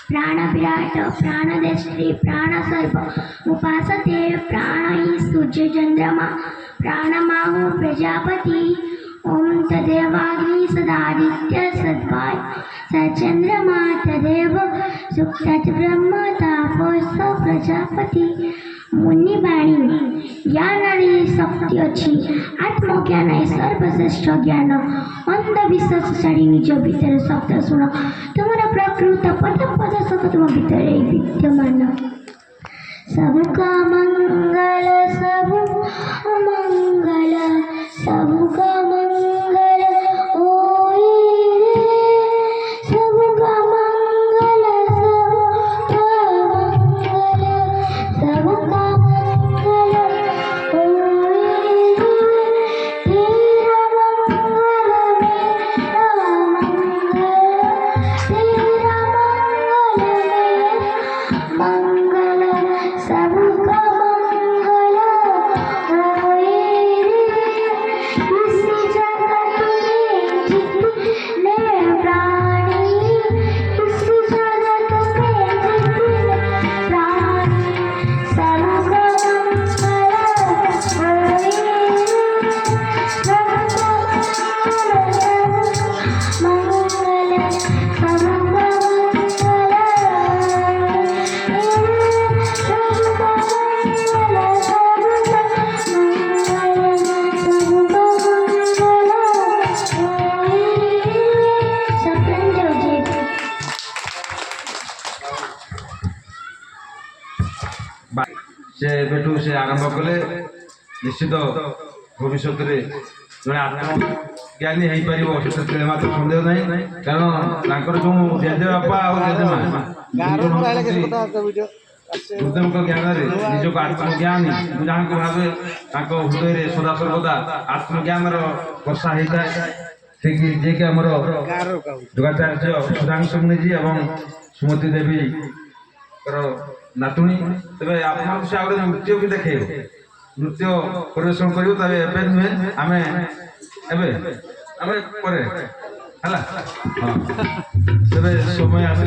प्राण विराट प्राणदेश्री प्राण सर्व उपासते प्राण सूर्य चंद्रमा प्राणमाहु प्रजापति ओम तदेवाग्नि सदादित्य सद्वाय सचंद्रमा तदेव सुक्त ब्रह्म तापस प्रजापति मुनिवाणी ज्ञान शक्ति अच्छी आत्मज्ञान है सर्वश्रेष्ठ ज्ञान अंधविश्वास छाड़ी निज भीतर शब्द शुण तुम प्रकृत पद पद सब तुम भीतर विद्यमान सबका मंगल सब मंगल सबका मंगल होए रे सबका मंगल सबका मंगल होए रे तेरा मंगल मेरा मंगल तेरा मंगल सबका मंगल होए रे इस जगत में जितने प्राणी इस जगत में जितने प्राणी सबका मंगल होए रे सबका मंगल सबका से बेटू से आरंभ कले निश्चित भविष्य में जड़े आत्मज्ञानी हो पार मात्र सन्देह ना कारण जो जेजेबापा जेजेमा बुद्धमुख ज्ञान निजक आत्मज्ञानी जहाँ को भावे हृदय सदा सर्वदा आत्मज्ञान वर्षा होता है जी कि आम योगाचार्य सुधांशु मुनिजी और सुमति देवी नातुणी तेज आप से आगे नृत्य भी देखे नृत्य परिवेशन करूँ तबे नुहे आम तेज समय आस